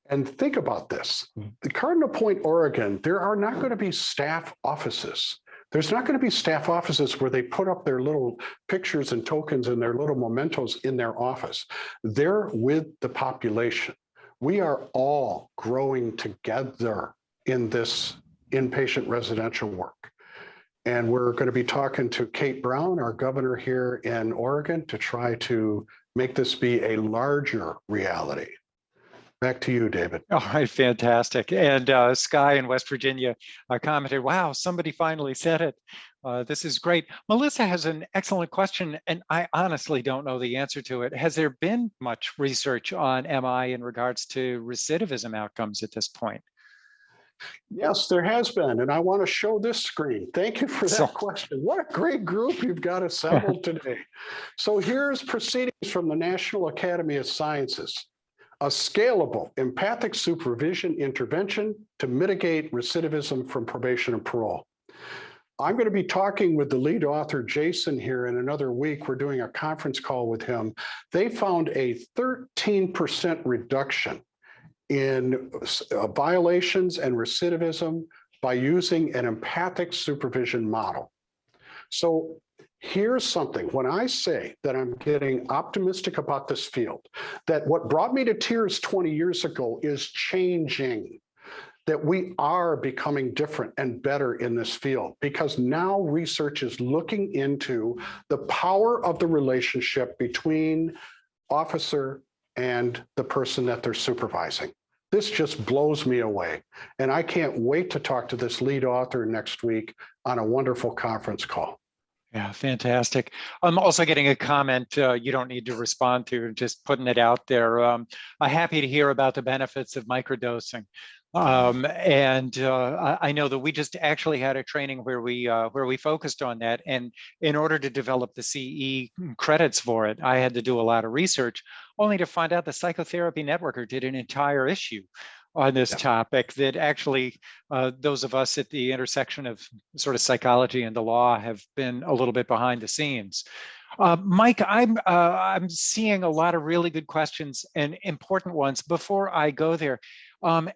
B: And think about this. The Cardinal Point, Oregon, there are not going to be staff offices. There's not going to be staff offices where they put up their little pictures and tokens and their little mementos in their office. They're with the population. We are all growing together in this inpatient residential work. And we're going to be talking to Kate Brown, our governor here in Oregon, to try to make this be a larger reality. Back to you, David.
A: All right, fantastic. And Sky in West Virginia commented, wow, somebody finally said it. This is great. Melissa has an excellent question, and I honestly don't know the answer to it. Has there been much research on MI in regards to recidivism outcomes at this point?
B: Yes, there has been, and I want to show this screen. Thank you for that question. What a great group you've got assembled today. So here's proceedings from the National Academy of Sciences. A scalable empathic supervision intervention to mitigate recidivism from probation and parole. I'm going to be talking with the lead author, Jason, here in another week. We're doing a conference call with him. They found a 13% reduction in violations and recidivism by using an empathic supervision model. So here's something, when I say that I'm getting optimistic about this field, that what brought me to tears 20 years ago is changing, that we are becoming different and better in this field, because now research is looking into the power of the relationship between officer and the person that they're supervising. This just blows me away. And I can't wait to talk to this lead author next week on a wonderful conference call.
A: Yeah, fantastic. I'm also getting a comment you don't need to respond to, just putting it out there. I'm happy to hear about the benefits of microdosing. I know that we just actually had a training where we focused on that. And in order to develop the CE credits for it, I had to do a lot of research, only to find out the Psychotherapy Networker did an entire issue on this topic that actually those of us at the intersection of sort of psychology and the law have been a little bit behind the scenes. Mike, I'm seeing a lot of really good questions and important ones. Before I go there,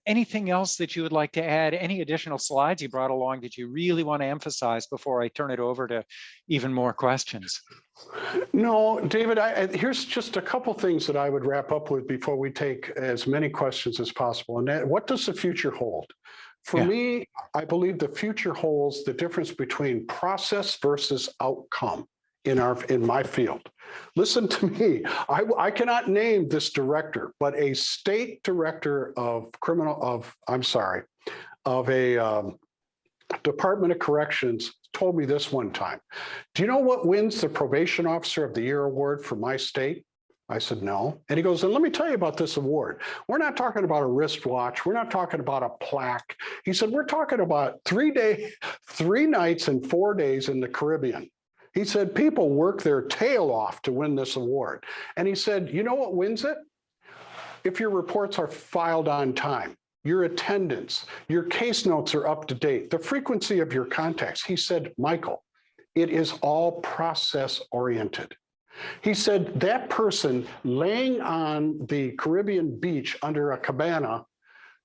A: anything else that you would like to add? Any additional slides you brought along that you really want to emphasize before I turn it over to even more questions?
B: No, David, here's just a couple things that I would wrap up with before we take as many questions as possible. And that, what does the future hold? For me, I believe the future holds the difference between process versus outcome in my field. Listen to me. I cannot name this director, but a state director of a Department of Corrections told me this one time. Do you know what wins the Probation Officer of the Year award for my state? I said, no. And he goes, then let me tell you about this award. We're not talking about a wristwatch. We're not talking about a plaque. He said, we're talking about 3 nights and 4 days in the Caribbean. He said, people work their tail off to win this award. And he said, you know what wins it? If your reports are filed on time, your attendance, your case notes are up to date, the frequency of your contacts. He said, Michael, it is all process oriented. He said that person laying on the Caribbean beach under a cabana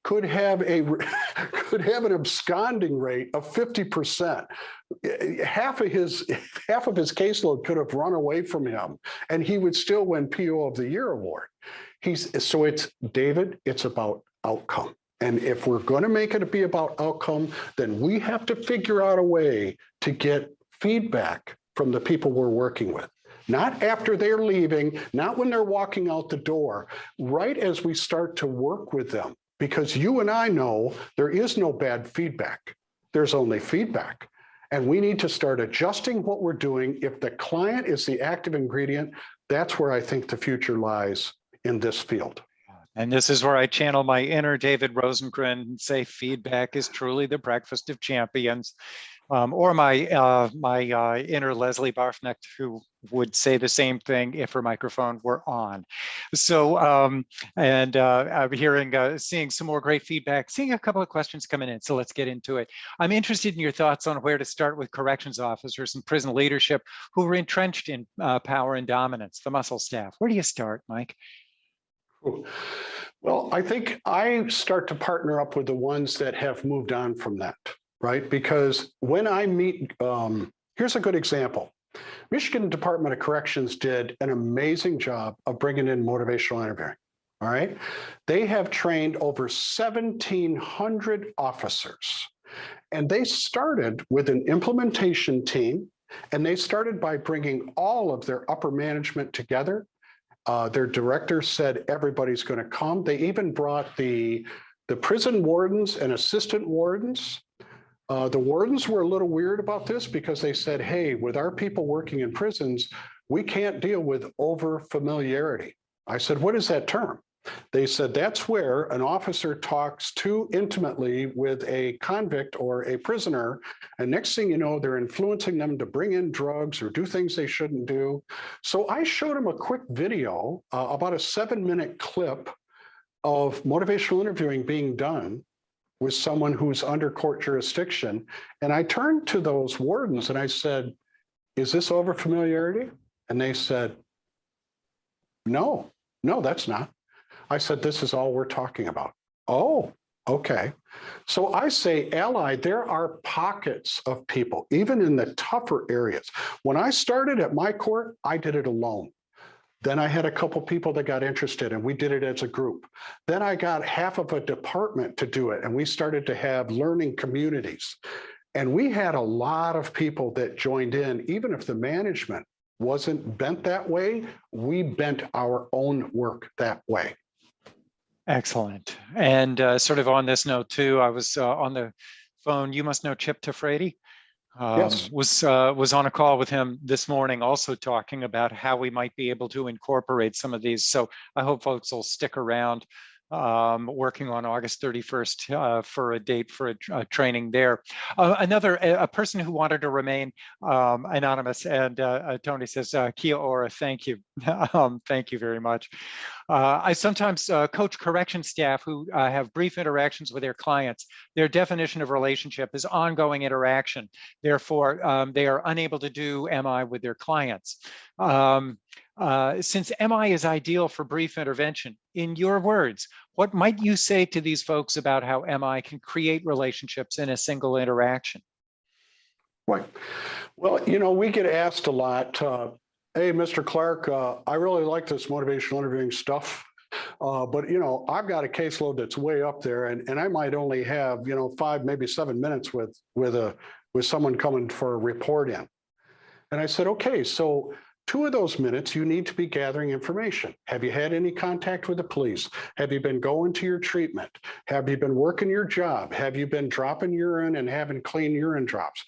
B: could have an absconding rate of 50%. Half of his caseload could have run away from him, and he would still win PO of the Year award. So it's, David, it's about outcome. And if we're going to make it be about outcome, then we have to figure out a way to get feedback from the people we're working with. Not after they're leaving, not when they're walking out the door, right as we start to work with them. Because you and I know there is no bad feedback. There's only feedback. And we need to start adjusting what we're doing. If the client is the active ingredient, that's where I think the future lies in this field.
A: And this is where I channel my inner David Rosengren and say feedback is truly the breakfast of champions. Or my inner Leslie Barfnecht, who would say the same thing if her microphone were on. So, I'm seeing some more great feedback, seeing a couple of questions coming in. So let's get into it. I'm interested in your thoughts on where to start with corrections officers and prison leadership who are entrenched in power and dominance, the muscle staff. Where do you start, Mike?
B: Well, I think I start to partner up with the ones that have moved on from that, right? Because when I meet, here's a good example. Michigan Department of Corrections did an amazing job of bringing in motivational interviewing, all right? They have trained over 1,700 officers And they started with an implementation team, and they started by bringing all of their upper management together. Their director said everybody's going to come. They even brought the prison wardens and assistant wardens. The wardens were a little weird about this because they said, hey, with our people working in prisons, we can't deal with over familiarity. I said, what is that term? They said that's where an officer talks too intimately with a convict or a prisoner, and next thing you know, they're influencing them to bring in drugs or do things they shouldn't do. So I showed them a quick video, about a 7-minute clip of motivational interviewing being done with someone who's under court jurisdiction. And I turned to those wardens and I said, is this over familiarity? And they said, no, that's not. I said, this is all we're talking about. Oh, okay. So I say, Allied, there are pockets of people, even in the tougher areas. When I started at my court, I did it alone. Then I had a couple people that got interested and we did it as a group. Then I got half of a department to do it and we started to have learning communities. And we had a lot of people that joined in, even if the management wasn't bent that way, we bent our own work that way.
A: Excellent. And sort of on this note too, I was on the phone. You must know Chip Tafrady.
B: Yes.
A: Was on a call with him this morning, also talking about how we might be able to incorporate some of these. So I hope folks will stick around. Working on August 31st for a date for a training there. A person who wanted to remain anonymous, and Tony says, Kia ora, thank you. Thank you very much. I sometimes coach correction staff who have brief interactions with their clients. Their definition of relationship is ongoing interaction. Therefore, they are unable to do MI with their clients. Since MI is ideal for brief intervention, in your words, what might you say to these folks about how MI can create relationships in a single interaction?
B: Right. Well, we get asked a lot, hey, Mr. Clark, I really like this motivational interviewing stuff. But, I've got a caseload that's way up there and I might only have, 5, maybe 7 minutes with someone coming for a report in. And I said, okay, so 2 of those minutes, you need to be gathering information. Have you had any contact with the police? Have you been going to your treatment? Have you been working your job? Have you been dropping urine and having clean urine drops?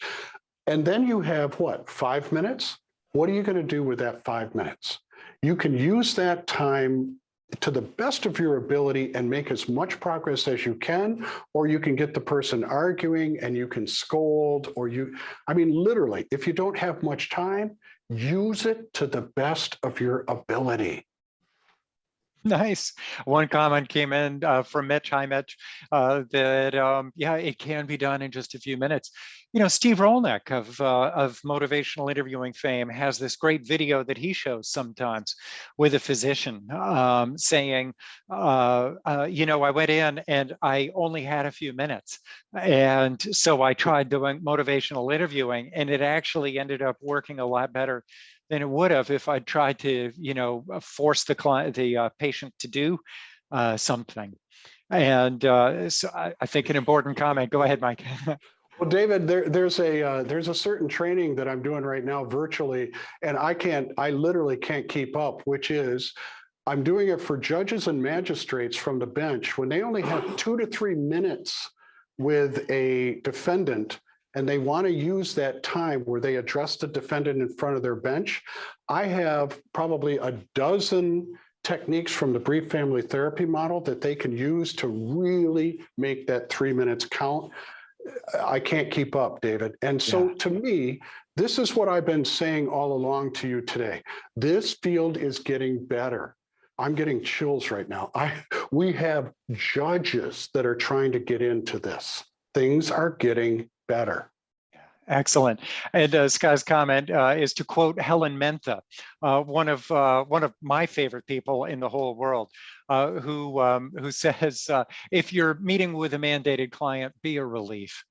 B: And then you have what, 5 minutes? What are you going to do with that 5 minutes? You can use that time to the best of your ability and make as much progress as you can, or you can get the person arguing and you can scold, or literally, if you don't have much time, use it to the best of your ability.
A: Nice. One comment came in from Mitch, hi Mitch, that yeah, it can be done in just a few minutes. Steve Rolnick of Motivational Interviewing fame has this great video that he shows sometimes with a physician saying, I went in and I only had a few minutes. And so I tried doing motivational interviewing and it actually ended up working a lot better than it would have if I tried to, force the patient to do something. And so I think an important comment. Go ahead, Mike.
B: Well, David, there's a certain training that I'm doing right now virtually, and I literally can't keep up, which is I'm doing it for judges and magistrates from the bench when they only have 2 to 3 minutes with a defendant and they want to use that time where they address the defendant in front of their bench. I have probably a dozen techniques from the brief family therapy model that they can use to really make that 3 minutes count. I can't keep up, David. And so to me, this is what I've been saying all along to you today. This field is getting better. I'm getting chills right now. We have judges that are trying to get into this. Things are getting better.
A: Excellent. And Sky's comment is to quote Helen Mentha, one of my favorite people in the whole world, who says, if you're meeting with a mandated client, be a relief.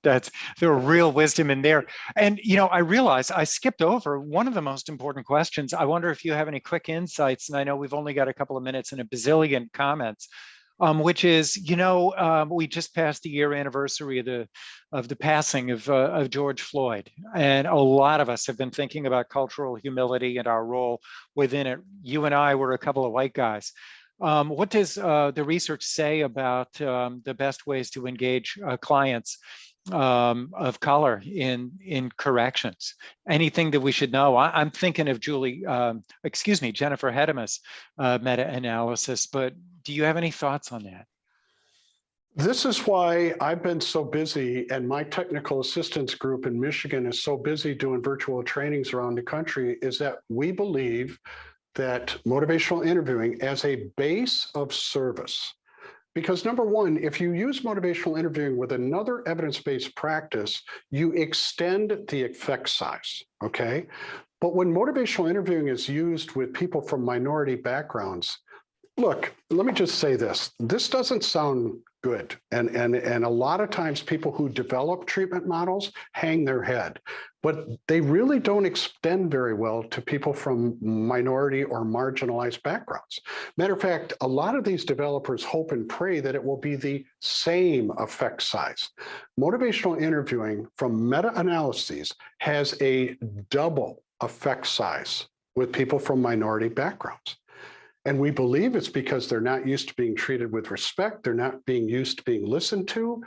A: That's the real wisdom in there. And, I realized I skipped over one of the most important questions. I wonder if you have any quick insights, and I know we've only got a couple of minutes and a bazillion comments which is, we just passed the year anniversary of the passing of George Floyd, and a lot of us have been thinking about cultural humility and our role within it. You and I were a couple of white guys. What does the research say about the best ways to engage clients of color in corrections? Anything that we should know? I'm thinking of Jennifer Hedema's meta-analysis, but do you have any thoughts on that?
B: This is why I've been so busy, and my technical assistance group in Michigan is so busy doing virtual trainings around the country, is that we believe that motivational interviewing as a base of service. Because number one, if you use motivational interviewing with another evidence-based practice, you extend the effect size, okay? But when motivational interviewing is used with people from minority backgrounds, look, let me just say this. This doesn't sound good. And a lot of times people who develop treatment models hang their head, but they really don't extend very well to people from minority or marginalized backgrounds. Matter of fact, a lot of these developers hope and pray that it will be the same effect size. Motivational interviewing from meta-analyses has a double effect size with people from minority backgrounds. And we believe it's because they're not used to being treated with respect. They're not being used to being listened to.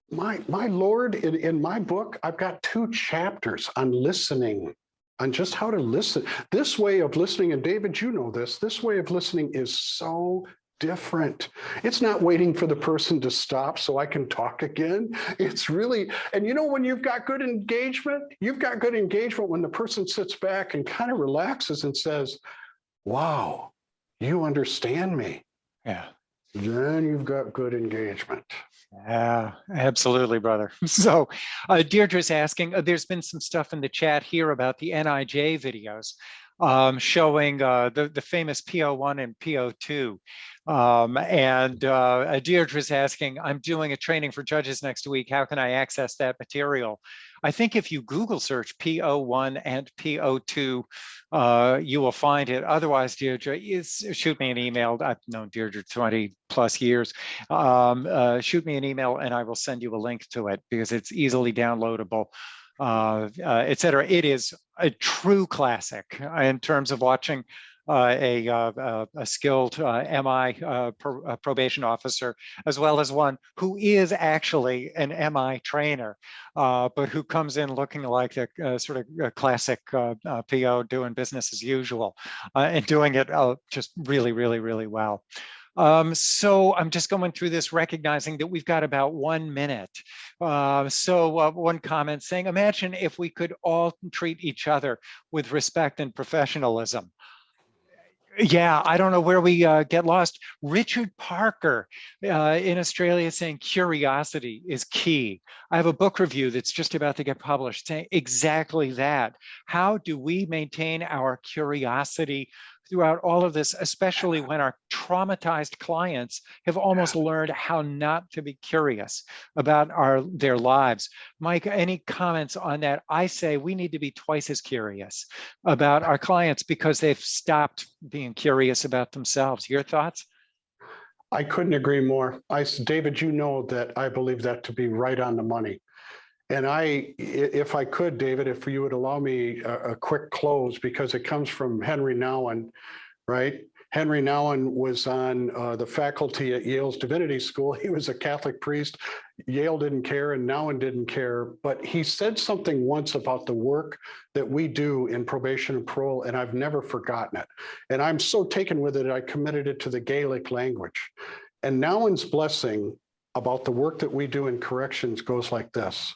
B: My Lord, in my book, I've got 2 chapters on listening, on just how to listen. This way of listening, and David, you know this way of listening is so different. It's not waiting for the person to stop so I can talk again. It's really, and when you've got good engagement, when the person sits back and kind of relaxes and says, wow, you understand me.
A: Yeah.
B: Then you've got good engagement.
A: Yeah, absolutely, brother. So Deirdre's asking, there's been some stuff in the chat here about the NIJ videos showing the famous PO1 and PO2. Deirdre's asking, I'm doing a training for judges next week. How can I access that material? I think if you Google search PO1 and PO2, you will find it. Otherwise, Deirdre, shoot me an email. I've known Deirdre 20 plus years. Shoot me an email and I will send you a link to it because it's easily downloadable, et cetera. It is a true classic in terms of watching a skilled MI probation officer, as well as one who is actually an MI trainer, but who comes in looking like a sort of a classic PO doing business as usual and doing it just really, really, really well. So I'm just going through this, recognizing that we've got about 1 minute. One comment saying, imagine if we could all treat each other with respect and professionalism. Yeah, I don't know where we get lost. Richard Parker in Australia saying curiosity is key. I have a book review that's just about to get published saying exactly that. How do we maintain our curiosity throughout all of this, especially when our traumatized clients have almost learned how not to be curious about their lives? Mike, any comments on that? I say we need to be twice as curious about our clients because they've stopped being curious about themselves. Your thoughts?
B: I couldn't agree more. David, you know that I believe that to be right on the money. And if I could, David, if you would allow me a quick close, because it comes from Henry Nouwen, right? Henry Nouwen was on the faculty at Yale's Divinity School. He was a Catholic priest. Yale didn't care and Nouwen didn't care, but he said something once about the work that we do in probation and parole, and I've never forgotten it. And I'm so taken with it, I committed it to the Gaelic language. And Nouwen's blessing about the work that we do in corrections goes like this.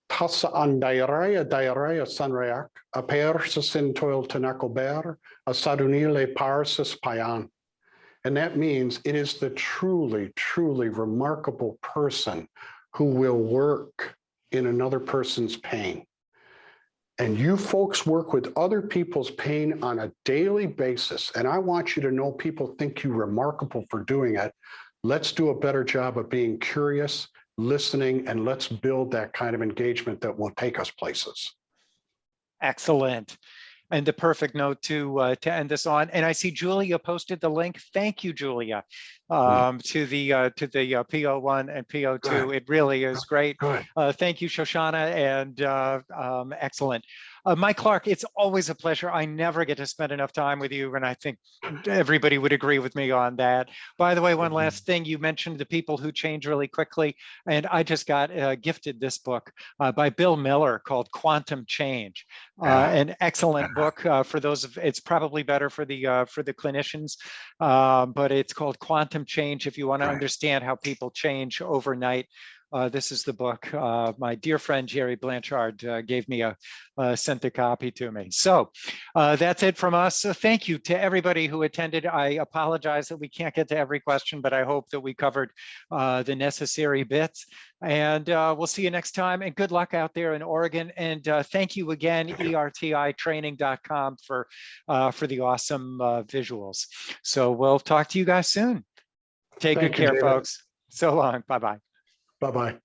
B: Tasa an dairaya sanrayak, a persasin toil tanakober, a sadunile parsis payan. And that means it is the truly, truly remarkable person who will work in another person's pain. And you folks work with other people's pain on a daily basis. And I want you to know people think you remarkable for doing it. Let's do a better job of being curious, listening, and let's build that kind of engagement that will take us places.
A: Excellent. and the perfect note to end this on. And I see Julia posted the link. Thank you, Julia, to the PO1 and PO2. It really is great. Thank you, Shoshana, and excellent. Mike Clark, it's always a pleasure. I never get to spend enough time with you, and I think everybody would agree with me on that. By the way, one last thing, you mentioned the people who change really quickly, and I just got gifted this book by Bill Miller called Quantum Change. An excellent book for those. It's probably better for the clinicians, but it's called Quantum Change if you want to understand how people change overnight. This is the book. My dear friend Jerry Blanchard gave me sent a copy to me. So that's it from us. So thank you to everybody who attended. I apologize that we can't get to every question, but I hope that we covered the necessary bits. And we'll see you next time. And good luck out there in Oregon. And thank you again, ertitraining.com for the awesome visuals. So we'll talk to you guys soon. Take good care, folks. So long. Bye-bye.
B: Bye-bye.